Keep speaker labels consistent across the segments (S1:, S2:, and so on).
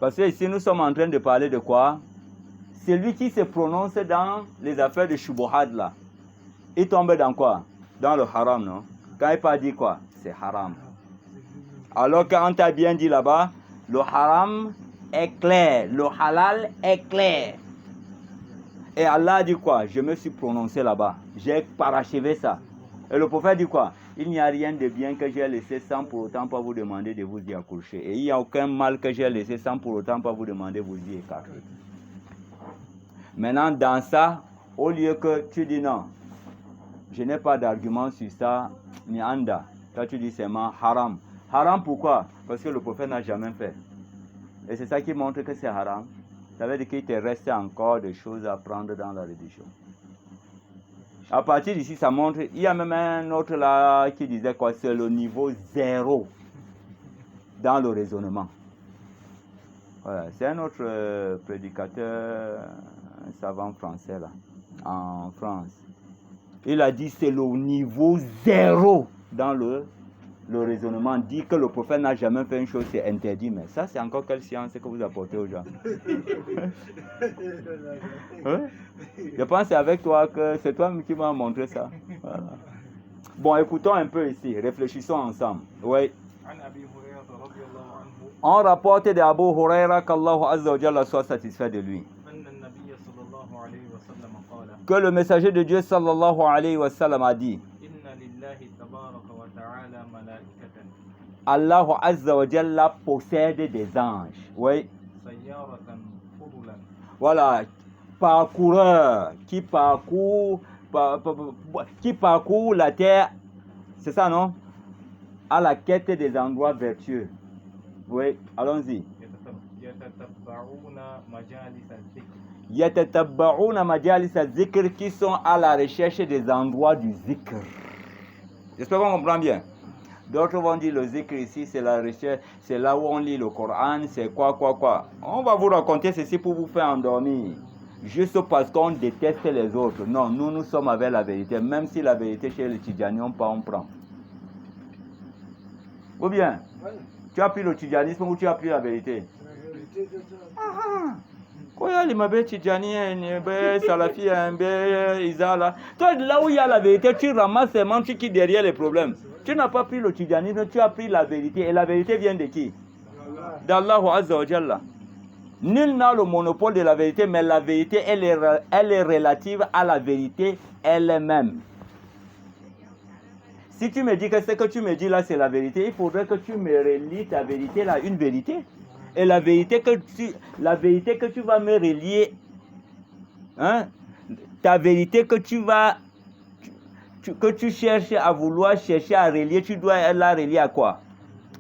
S1: Parce que ici, nous sommes en train de parler de quoi? Celui qui se prononce dans les affaires de Shubuhad là, il tombe dans quoi? Dans le haram, non? Quand il pas dit quoi? C'est haram. Alors qu'on t'a bien dit là-bas, le haram est clair, le halal est clair. Et Allah dit quoi? Je me suis prononcé là-bas. J'ai parachevé ça. Et le prophète dit quoi? Il n'y a rien de bien que j'ai laissé sans pour autant pas vous demander de vous y accrocher. Et il n'y a aucun mal que j'ai laissé sans pour autant pas vous demander de vous y écarter. Maintenant, dans ça, au lieu que tu dis non, je n'ai pas d'argument sur ça, ni anda. Toi, tu dis seulement haram. Haram pourquoi? Parce que le prophète n'a jamais fait. Et c'est ça qui montre que c'est haram. Ça veut dire qu'il te reste encore des choses à prendre dans la religion. À partir d'ici, ça montre, il y a même un autre là qui disait quoi? C'est le niveau 0 dans le raisonnement. Voilà, c'est un autre prédicateur, un savant français là, en France. Il a dit c'est le niveau 0 dans le raisonnement. Dit que le prophète n'a jamais fait une chose, c'est interdit. Mais ça, c'est encore quelle science que vous apportez aux gens? Hein? Je pense que c'est avec toi que c'est toi qui m'as montré ça. Voilà. Bon, écoutons un peu ici, réfléchissons ensemble. Oui. On rapporte d'Abu Huraira qu'Allah Azza wa Jalla soit satisfait de lui. Que le messager de Dieu sallallahu alayhi wa sallam a dit: Allah Azza wa Jalla possède des anges. Oui. Voilà, parcoureurs qui parcourent la terre, c'est ça non? À la quête des endroits vertueux. Oui, allons-y. Yatatabba'una majalis al-zikr, qui sont à la recherche des endroits du zikr. J'espère qu'on comprend bien. D'autres vont dire le zikr ici, c'est la recherche, c'est là où on lit le Coran, c'est quoi. On va vous raconter ceci pour vous faire endormir. Juste parce qu'on déteste les autres. Non, nous sommes avec la vérité. Même si la vérité chez les Tidjaniens, on prend. Ou bien, tu as pris le Tidjanisme ou tu as pris la vérité? Quoi, les mabés Tidjaniens, les Salafiens, les Izala. Toi, là où il y a la vérité, tu ramasses ces manches qui derrière les problèmes. Tu n'as pas pris le Tidjanisme, tu as pris la vérité. Et la vérité vient de qui? D'Allah Azza wa Jalla. Nul n'a le monopole de la vérité, mais la vérité, elle est relative à la vérité elle-même. Si tu me dis que ce que tu me dis là, c'est la vérité, il faudrait que tu me relis ta vérité là, une vérité. Et la vérité que tu vas me relier, hein, ta vérité que tu cherches à vouloir chercher à relier, tu dois la relier à quoi?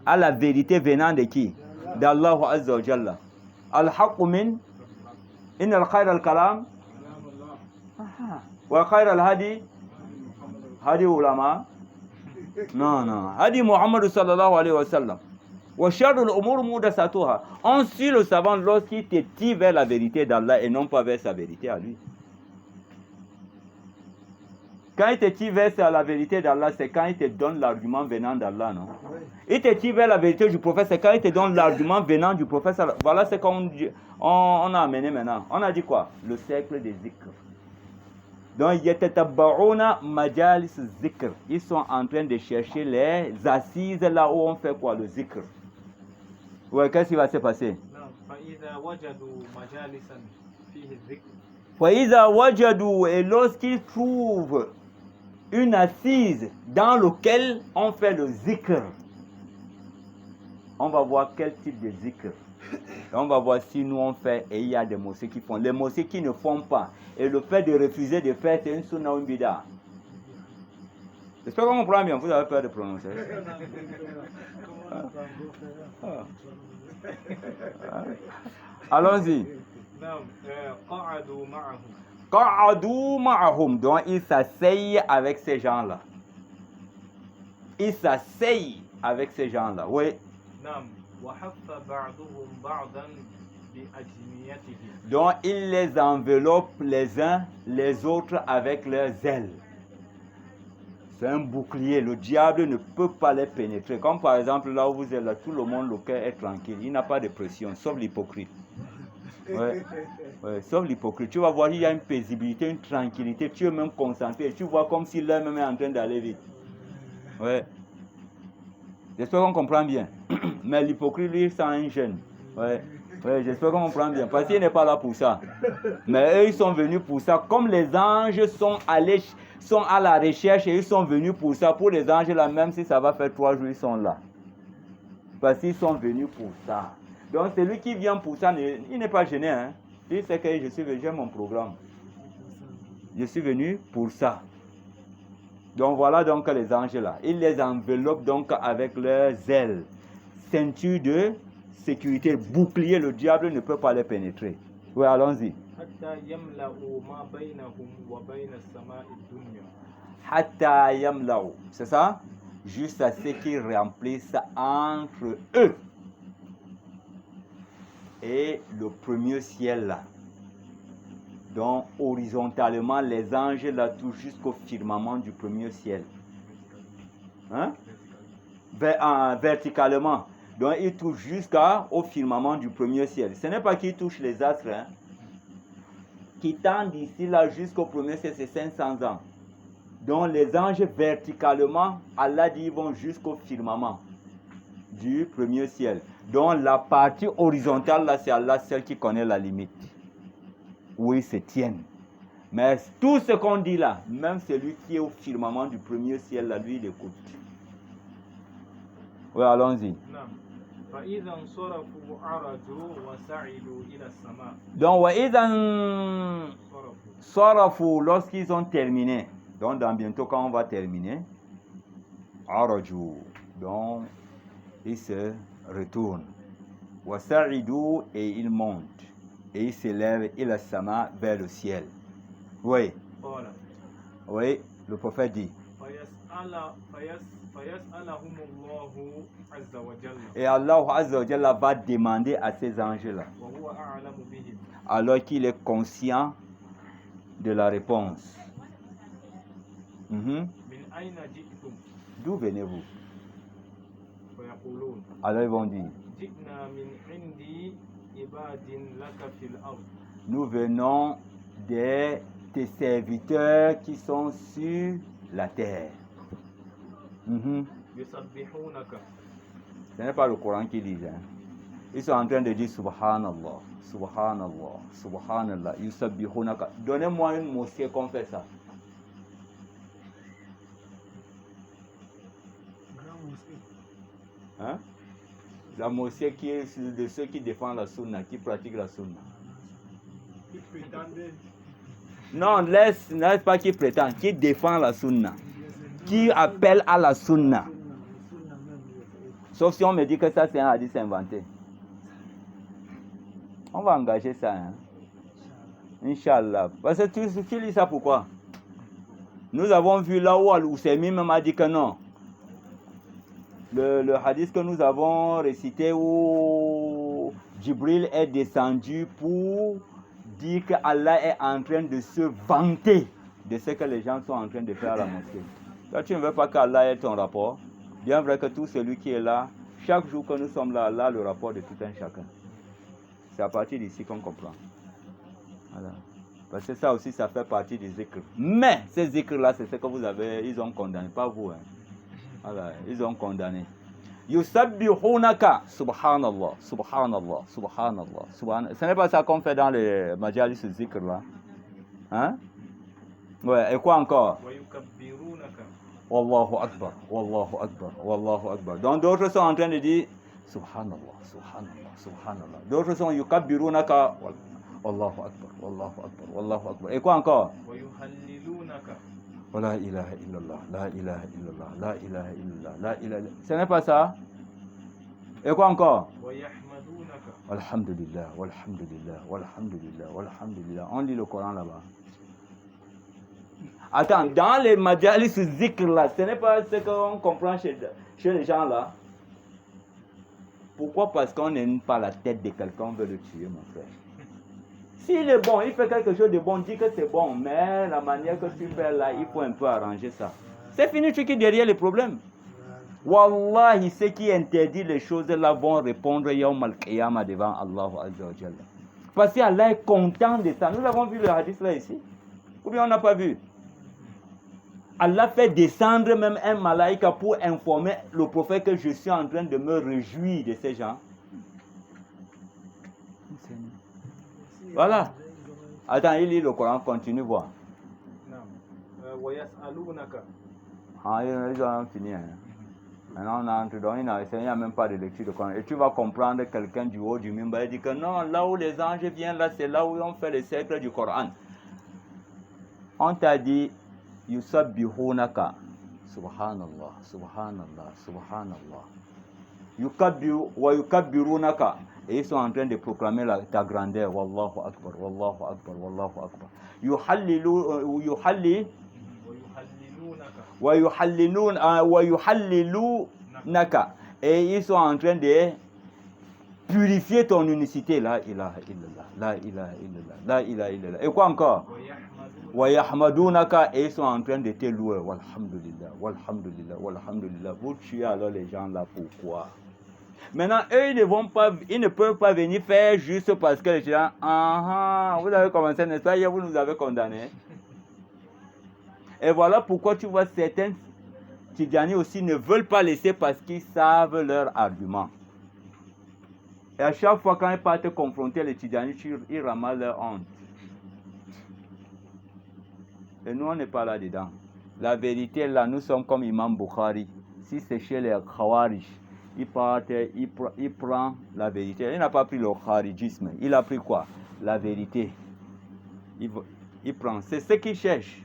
S1: À la vérité venant de qui? D'Allah Azza wa Jalla. Al-Haqq min inna al-khayr al-kalam wa khayr al-hadi hadi ulama. Non. Hadi Muhammad sallallahu alayhi wa sallam. Wa sharrul umur muhdathatuha. On suit le savant lorsqu'il te tire vers la vérité d'Allah et non pas vers sa vérité à lui. Quand il te tire vers la vérité d'Allah, c'est quand il te donne l'argument venant d'Allah, non? Il te tire vers la vérité du prophète, c'est quand il te donne l'argument venant du prophète. Voilà ce qu'on a amené maintenant. On a dit quoi? Le cercle des zikr. Donc, yatatabba'una majalis zikr. Ils sont en train de chercher les assises là où on fait quoi? Le zikr. Ouais, qu'est-ce qui va se passer? Et lorsqu'ils trouvent une assise dans laquelle on fait le zikr, on va voir quel type de zikr. On va voir si nous on fait et il y a des mosquées qui font. Les mosquées qui ne font pas. Et le fait de refuser de faire, c'est une sunna ou une bida. J'espère qu'on comprend bien. Vous avez peur de prononcer. Allons-y. Qa'adu ma'ahum. Donc ils s'asseyent avec ces gens-là. Ils s'asseyent avec ces gens-là. Oui. Donc ils les enveloppent les uns les autres avec leurs ailes. C'est un bouclier. Le diable ne peut pas les pénétrer. Comme par exemple, là où vous êtes là, tout le monde, le cœur est tranquille. Il n'a pas de pression, sauf l'hypocrite. Ouais. Ouais, sauf l'hypocrite. Tu vas voir, il y a une paisibilité, une tranquillité. Tu es même concentré. Tu vois comme si l'homme même est en train d'aller vite. Ouais. J'espère qu'on comprend bien. Mais l'hypocrite, lui, c'est un gêne. Ouais. Ouais, j'espère qu'on comprend bien. Parce qu'il n'est pas là pour ça. Mais eux, ils sont venus pour ça. Comme les anges sont à la recherche et ils sont venus pour ça. Pour les anges, là, même si ça va faire 3 jours, ils sont là. Parce qu'ils sont venus pour ça. Donc, celui qui vient pour ça, il n'est pas gêné. Hein. Il sait que je suis venu, j'ai mon programme. Je suis venu pour ça. Donc, voilà donc les anges là. Ils les enveloppent donc avec leurs ailes. Ceinture de sécurité, bouclier, le diable ne peut pas les pénétrer. Oui, allons-y. Hatta yamla'u. C'est ça? Juste à ce qu'ils remplissent entre eux et le premier ciel là. Donc horizontalement, les anges là touchent jusqu'au firmament du premier ciel. Hein? Verticalement. Donc ils touchent jusqu'au firmament du premier ciel. Ce n'est pas qu'ils touchent les astres. Hein? Qui tendent d'ici là jusqu'au premier ciel, c'est 500 ans. Donc les anges verticalement, Allah dit, ils vont jusqu'au firmament du premier ciel. Donc la partie horizontale là, c'est Allah seul qui connaît la limite. Où ils se tiennent. Mais tout ce qu'on dit là, même celui qui est au firmament du premier ciel là, lui il écoute. Oui, allons-y. Donc, lorsqu'ils ont terminé, donc dans bientôt quand on va terminer, araju, donc ils se retournent, et ils montent, et ils s'élèvent ila sama vers le ciel. Oui. Oui, le prophète dit. Et Allah Azza wa Jalla va demander à ces anges-là, alors qu'il est conscient de la réponse. D'où venez-vous? Alors ils vont dire, nous venons de tes serviteurs qui sont sur la terre. Ce n'est pas le Coran qui dit. Hein. Ils sont en train de dire Subhanallah, Subhanallah, Subhanallah, yusabbihunaka. Donnez-moi une mosquée qu'on fait ça. Hein? La mosquée qui est de ceux qui défendent la sunna, qui pratiquent la sunna. Non, laisse pas qui prétend, qui défend la sunna, qui appelle à la sunna. Sauf si on me dit que ça c'est un hadith inventé. On va engager ça. Hein? Inch'Allah. Parce que tu lis ça pourquoi? Nous avons vu là où Al-Ousaymi même a dit que non. Le hadith que nous avons récité où Jibril est descendu pour dire que Allah est en train de se vanter de ce que les gens sont en train de faire à la mosquée. Toi, tu ne veux pas qu'Allah ait ton rapport. Bien vrai que tout celui qui est là, chaque jour que nous sommes là, Allah a le rapport de tout un chacun. C'est à partir d'ici qu'on comprend. Voilà. Parce que ça aussi, ça fait partie des zikrs. Mais ces zikrs-là, c'est ce que vous avez, ils ont condamné, pas vous. Hein. Voilà, ils ont condamné. Yusabbihunaka, subhanallah, subhanallah, subhanallah, subhanallah. Ce n'est pas ça qu'on fait dans les majalis zikr là. Hein? Ouais, et quoi encore? Wallahu akbar, wallahu akbar, wallahu akbar. Donc d'autres sont en train de dire subhanallah, subhanallah, subhanallah. D'autres sont yukabbirunaka, wallahu akbar, wallahu akbar, wallahu akbar. Et quoi encore? La ilaha illallah, la ilaha illallah, la ilaha illallah, la ilaha illallah. Ce n'est pas ça? Et quoi encore? Alhamdulillah, walhamdulillah, walhamdulillah, walhamdulillah. On lit le Coran là-bas. Attends, dans les majalis zikr là, ce n'est pas ce qu'on comprend chez les gens là. Pourquoi? Parce qu'on n'aime pas la tête de quelqu'un, on veut le tuer, mon frère. S'il est bon, il fait quelque chose de bon, dis que c'est bon, mais la manière que tu fais là, il faut un peu arranger ça. C'est fini, tu es derrière les problèmes. Wallahi, ceux qui interdisent les choses là vont répondre Yawm al-Qiyamah devant Allah Azza wa Jalla. Parce qu'Allah est content de ça. Nous avons vu le hadith là ici. Ou bien on n'a pas vu. Allah fait descendre même un malaïka pour informer le prophète que je suis en train de me réjouir de ces gens. Voilà. Attends, il lit le Coran, continue voir. Ah, ils ont fini. Hein. Maintenant, on entre dans une il n'y a même pas de lecture de Coran. Et tu vas comprendre quelqu'un du haut du mimbar, il dit que non, là où les anges viennent, là, c'est là où on fait le cercle du Coran. On t'a dit, Yusabbihunaka. Subhanallah, subhanallah, subhanallah. Yukabbirunaka. Et ils sont en train de proclamer ta grandeur. Wallahu akbar, wallahu akbar, wallahu akbar. Yuhallilunaka. Et ils sont en train de purifier ton unicité. La ilaha illallah, la ilaha illallah, la ilaha illallah. Et quoi encore? Wa yahmadunaka. Et ils sont en train de te louer. Walhamdulillah, walhamdulillah, walhamdulillah. Vous tuez alors les gens là, pourquoi? Maintenant, eux, ils ne peuvent pas venir faire juste parce que les gens, vous avez commencé, n'est-ce pas? Vous nous avez condamnés. Et voilà pourquoi tu vois certains Tidjani aussi ne veulent pas laisser parce qu'ils savent leur argument. Et à chaque fois quand ils partent confronter les Tidjani, ils ramassent leur honte. Et nous, on n'est pas là-dedans. La vérité, là, nous sommes comme Imam Bukhari. Si c'est chez les Khawarij, il prend la vérité. Il n'a pas pris le kharijisme. Il a pris quoi? La vérité. Il prend. C'est ce qu'il cherche.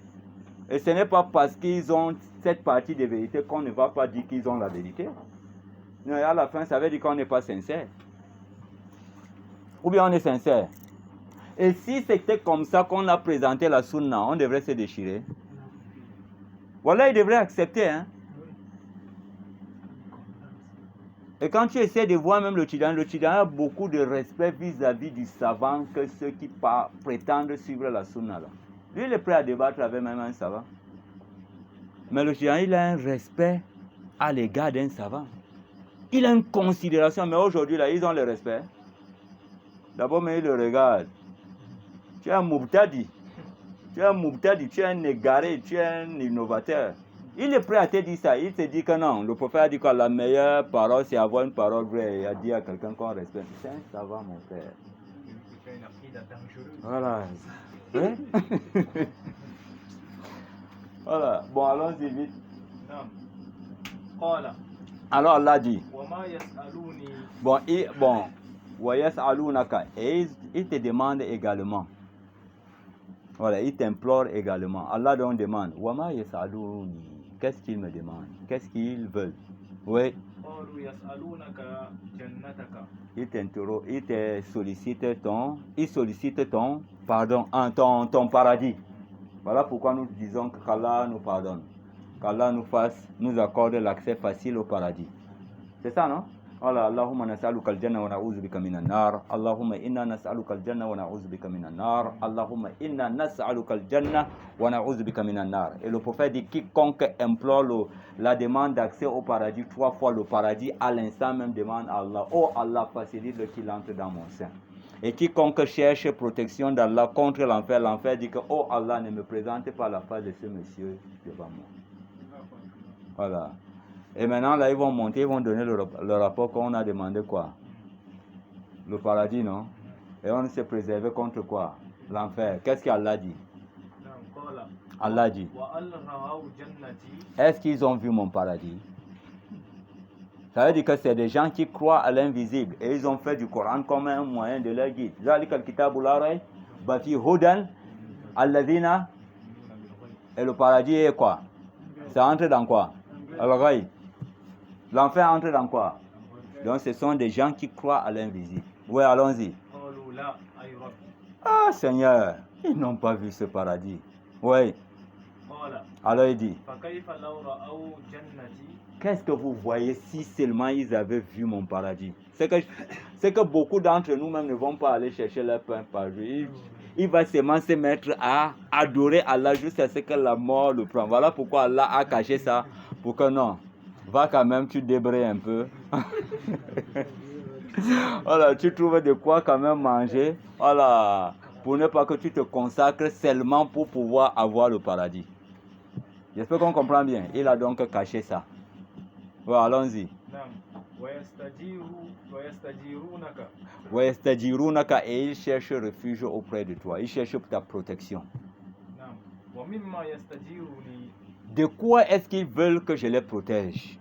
S1: Et ce n'est pas parce qu'ils ont cette partie de vérité qu'on ne va pas dire qu'ils ont la vérité. Non, et à la fin, ça veut dire qu'on n'est pas sincère. Ou bien on est sincère. Et si c'était comme ça qu'on a présenté la sunna, on devrait se déchirer. Voilà, il devrait accepter, hein. Et quand tu essaies de voir même le Tidjani a beaucoup de respect vis-à-vis du savant que ceux qui prétendent suivre la sunna là. Lui, il est prêt à débattre avec même un savant. Mais le Tidjani, il a un respect à l'égard d'un savant. Il a une considération, mais aujourd'hui là, ils ont le respect. D'abord, mais ils le regardent. Tu es un moubtadi. Tu es un moubtadi, tu es un égaré, tu es un innovateur. Il est prêt à te dire ça. Il te dit que non. Le prophète a dit que la meilleure parole, c'est avoir une parole vraie. Il a dit à quelqu'un qu'on respecte. C'est un savant, mon frère. Voilà. Hein? Voilà. Bon, allons-y vite. Alors, Allah dit. Bon, et il te demande également. Voilà, il t'implore également. Allah donc demande. Wama yas'aluni. Qu'est-ce qu'ils me demandent? Qu'est-ce qu'ils veulent? Oui. Il t'interroge, il te sollicite ton paradis. Voilà pourquoi nous disons qu'Allah nous pardonne. Qu'Allah nous accorde l'accès facile au paradis. C'est ça, non? Allahumma nas'aluka al-jannah wa na'udhu bika minan nar. Allahumma inna nas'aluka al-jannah wa na'udhu bika minan nar. Allahumma inna nas'aluka al-jannah wa na'udhu bika minan nar. Et le prophète dit quiconque implore la demande d'accès au paradis 3 fois le paradis, à l'instant même demande à Allah, oh Allah, facilite-le qu'il entre dans mon sein. Et quiconque cherche protection d'Allah contre l'enfer, l'enfer dit que oh Allah, ne me présente pas la face de ce monsieur devant moi. Voilà. Et maintenant, là, ils vont monter, ils vont donner le rapport qu'on a demandé quoi? Le paradis, non? Et on s'est préservé contre quoi? L'enfer. Qu'est-ce qu'Allah dit? Allah dit. Est-ce qu'ils ont vu mon paradis? Ça veut dire que c'est des gens qui croient à l'invisible. Et ils ont fait du Coran comme un moyen de leur guide. Et le paradis est quoi? Ça entre dans quoi? Alors, l'enfer entre dans quoi? Donc ce sont des gens qui croient à l'invisible. Oui, allons-y. Ah Seigneur, ils n'ont pas vu ce paradis. Oui. Alors il dit, qu'est-ce que vous voyez si seulement ils avaient vu mon paradis? C'est que beaucoup d'entre nous même ne vont pas aller chercher leur pain par jour. il va seulement se mettre à adorer Allah jusqu'à ce que la mort le prenne. Voilà pourquoi Allah a caché ça, pour que non, va quand même, tu débrayes un peu. Voilà, tu trouves de quoi quand même manger, voilà, pour ne pas que tu te consacres seulement pour pouvoir avoir le paradis. J'espère qu'on comprend bien. Il a donc caché ça. Voilà, allons-y. Et il cherche refuge auprès de toi. Il cherche ta protection. De quoi est-ce qu'ils veulent que je les protège?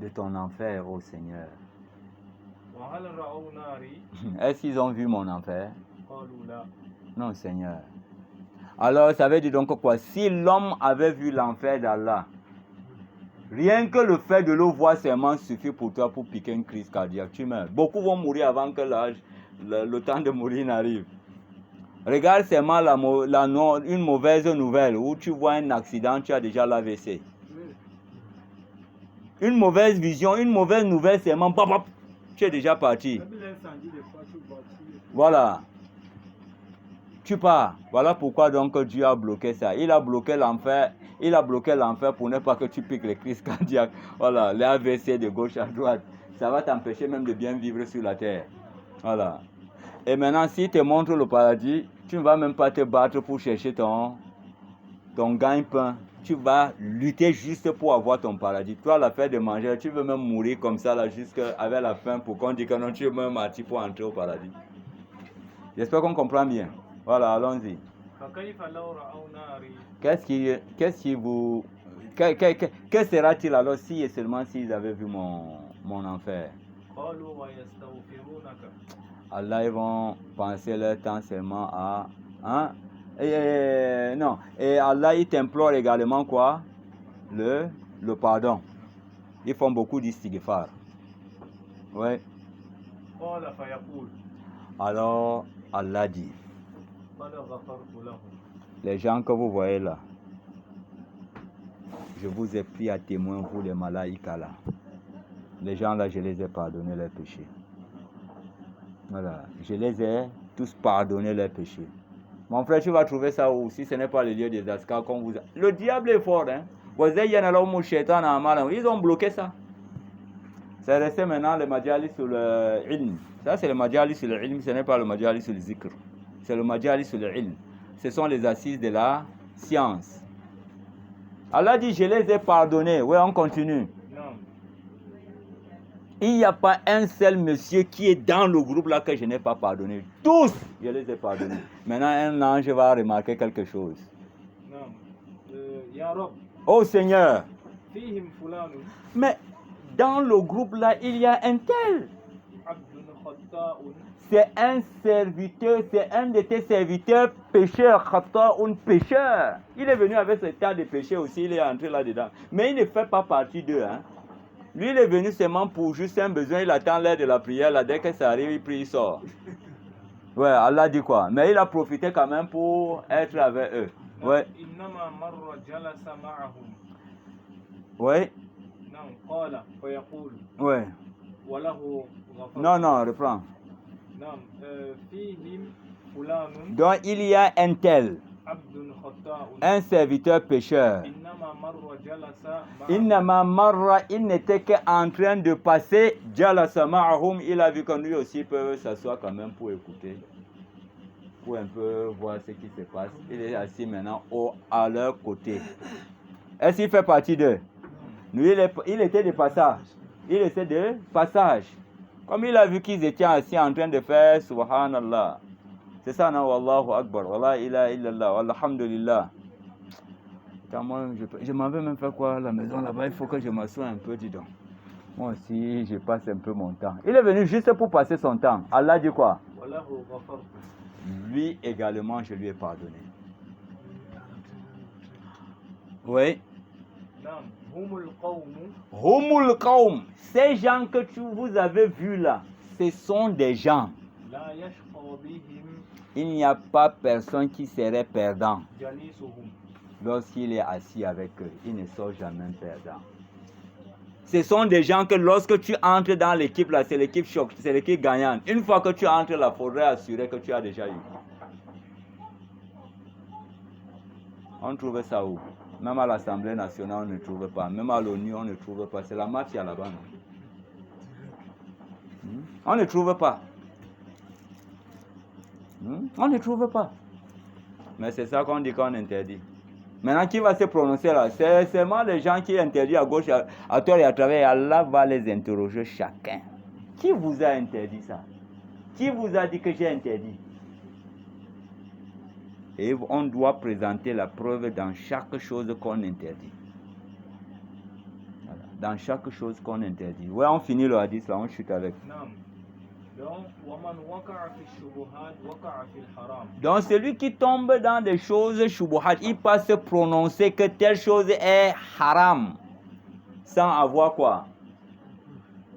S1: De ton enfer, ô Seigneur. Est-ce qu'ils ont vu mon enfer? Non, Seigneur. Alors, ça veut dire donc quoi? Si l'homme avait vu l'enfer d'Allah, rien que le fait de le voir seulement suffit pour toi pour piquer une crise cardiaque. Tu meurs. Beaucoup vont mourir avant que le temps de mourir n'arrive. Regarde seulement une mauvaise nouvelle où tu vois un accident, tu as déjà l'AVC. Une mauvaise vision, une mauvaise nouvelle seulement, bop, bop, tu es déjà parti. Voilà. Tu pars. Voilà pourquoi donc Dieu a bloqué ça. Il a bloqué l'enfer. Il a bloqué l'enfer pour ne pas que tu piques les crises cardiaques. Voilà, les AVC de gauche à droite. Ça va t'empêcher même de bien vivre sur la terre. Voilà. Et maintenant, s'il te montre le paradis, tu ne vas même pas te battre pour chercher ton gagne-pain. Tu vas lutter juste pour avoir ton paradis. Toi, l'affaire de manger, tu veux même mourir comme ça, là, jusqu'avec la faim, pour qu'on dise que non, tu es même parti pour entrer au paradis. J'espère qu'on comprend bien. Voilà, allons-y. Que sera-t-il alors si et seulement s'ils avaient vu mon enfer? Allah, ils vont penser leur temps seulement à... Hein? Non. Et Allah, il t'implore également quoi? Le pardon. Ils font beaucoup d'istighfar. Oui. Alors, Allah dit, les gens que vous voyez là, je vous ai pris à témoin, vous les malaïkas là. Les gens là, je les ai pardonné leurs péchés. Voilà, je les ai tous pardonné leurs péchés. Mon frère, tu vas trouver ça où? Si ce n'est pas le lieu des Askars qu'on vous a... Le diable est fort, hein. Ils ont bloqué ça. C'est resté maintenant le majalis sur le ilm. Ça, c'est le majalis sur le ilm, ce n'est pas le majalis sur le zikr. C'est le majalis sur le ilm. Ce sont les assises de la science. Allah dit, je les ai pardonnés. Oui, on continue. Il n'y a pas un seul monsieur qui est dans le groupe là que je n'ai pas pardonné. Tous, je les ai pardonnés. Maintenant, un ange va remarquer quelque chose. Oh Seigneur. Mais dans le groupe là, il y a un tel. C'est un serviteur, c'est un de tes serviteurs pécheurs, pécheur. Il est venu avec ce tas de péchés aussi, il est entré là-dedans. Mais il ne fait pas partie d'eux. Hein. Lui, il est venu seulement pour juste un besoin, il attend l'heure de la prière, là, dès que ça arrive, il prie, il sort. Ouais, Allah dit quoi? Mais il a profité quand même pour être avec eux. Ouais. Ouais. Ouais. Non, reprends. Donc il y a un tel, un serviteur pécheur. Il n'était qu'en train de passer, jalasa ma'ahum, il a vu que lui aussi peut s'asseoir quand même pour écouter, pour un peu voir ce qui se passe. Il est assis maintenant à leur côté. Est-ce qu'il fait partie d'eux? Lui, il était de passage. Il était de passage. Comme il a vu qu'ils étaient assis en train de faire Subhanallah. C'est ça, non? Wallahu Akbar. Wallah ilaha illallah. Walhamdulillah. Moi, je m'en vais même faire quoi à la maison là-bas? Il faut que je m'assoie un peu, dis donc. Moi aussi, je passe un peu mon temps. Il est venu juste pour passer son temps. Allah dit quoi? Lui également, je lui ai pardonné. Oui. Humul Qawm. Ces gens que vous avez vus là, ce sont des gens. Il n'y a pas personne qui serait perdant lorsqu'il est assis avec eux. Il ne sort jamais perdant. Ce sont des gens que lorsque tu entres dans l'équipe, là, c'est l'équipe choc, c'est l'équipe gagnante. Une fois que tu entres là, il faudrait assurer que tu as déjà eu. On trouve ça où? Même à l'Assemblée nationale, on ne trouve pas. Même à l'ONU, on ne trouve pas. C'est la mafia là-bas. On ne trouve pas. On ne trouve pas. Mais c'est ça qu'on dit qu'on interdit. Maintenant, qui va se prononcer là? C'est seulement les gens qui interdisent à gauche, à tort et à travers. Allah va les interroger chacun. Qui vous a interdit ça? Qui vous a dit que j'ai interdit? Et on doit présenter la preuve dans chaque chose qu'on interdit. Voilà. Dans chaque chose qu'on interdit. Ouais, on finit le hadith là, on chute avec. Donc celui qui tombe dans des choses shubuhat, il peut se prononcer que telle chose est haram sans avoir quoi?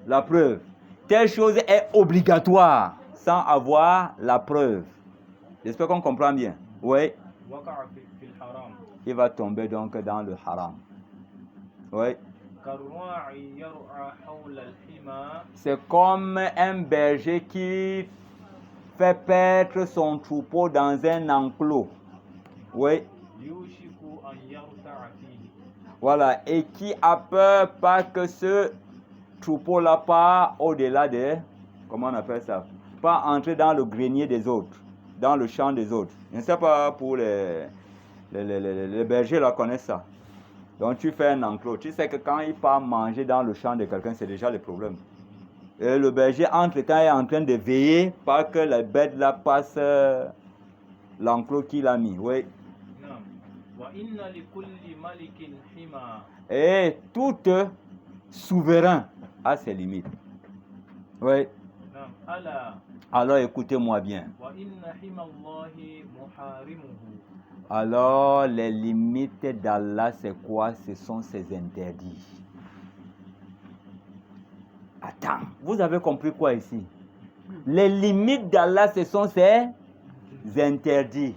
S1: La preuve. Telle chose est obligatoire sans avoir la preuve. J'espère qu'on comprend bien. Oui. Il va tomber donc dans le haram. Oui. C'est comme un berger qui fait paître son troupeau dans un enclos. Oui. Voilà. Et qui a peur pas que ce troupeau-là part au-delà de, comment on appelle ça? Pas entrer dans le grenier des autres, dans le champ des autres. Je ne sais pas pour les bergers là connaissent ça. Donc tu fais un enclos. Tu sais que quand il part manger dans le champ de quelqu'un, c'est déjà le problème. Et le berger, entre-temps, est en train de veiller pas que la bête là passe l'enclos qu'il a mis. Oui. Et tout souverain a ses limites. Oui. Alors écoutez-moi bien. Alors les limites d'Allah, c'est quoi? Ce sont ses interdits. Attends, vous avez compris quoi ici? Les limites d'Allah, ce sont ses interdits.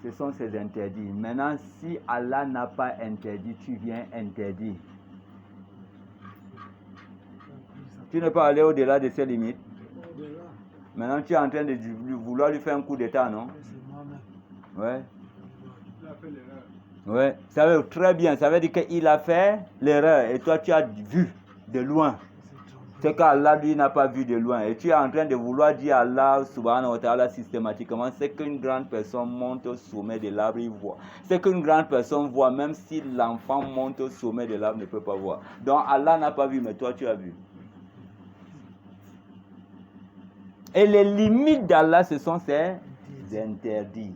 S1: Ce sont ses interdits. Maintenant, si Allah n'a pas interdit, tu viens interdire. Tu ne peux pas aller au-delà de ses limites. Maintenant, tu es en train de vouloir lui faire un coup d'état, non? Ouais. Ouais. Ça veut très bien. Ça veut dire qu'il a fait l'erreur et toi, tu as vu de loin. C'est qu'Allah, lui, n'a pas vu de loin. Et tu es en train de vouloir dire à Allah, subhanahu wa ta'ala, systématiquement, c'est qu'une grande personne monte au sommet de l'arbre, il voit. C'est qu'une grande personne voit, même si l'enfant monte au sommet de l'arbre, ne peut pas voir. Donc, Allah n'a pas vu, mais toi, tu as vu. Et les limites d'Allah, ce sont ses interdits.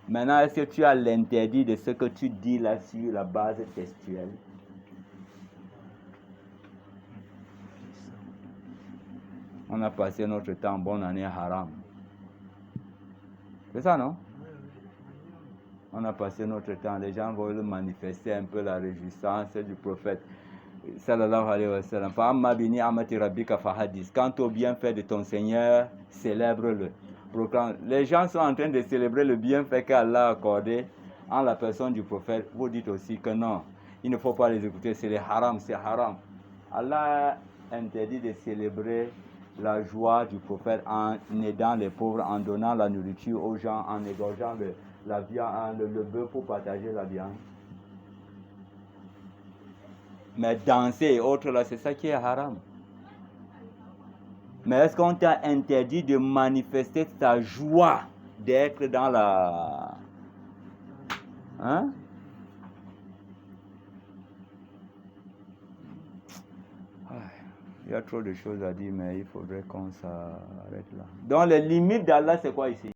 S1: Maintenant, est-ce que tu as l'interdit de ce que tu dis là sur la base textuelle? On a passé notre temps, bonne année haram. C'est ça, non? On a passé notre temps, les gens veulent manifester un peu la réjouissance du prophète. Sallallahu alayhi wa sallam. Fa'amma bi ni'amati rabbika fahadis. Quant au bienfait de ton Seigneur, célèbre-le. Les gens sont en train de célébrer le bienfait qu'Allah a accordé en la personne du prophète. Vous dites aussi que non, il ne faut pas les écouter, c'est les haram, c'est haram. Allah a interdit de célébrer la joie du prophète en aidant les pauvres, en donnant la nourriture aux gens, en égorgeant la viande, le bœuf pour partager la viande. Mais danser et autres là, c'est ça qui est haram. Mais est-ce qu'on t'a interdit de manifester ta joie d'être dans la... Hein? Il y a trop de choses à dire, mais il faudrait qu'on s'arrête là. Donc les limites d'Allah, c'est quoi ici?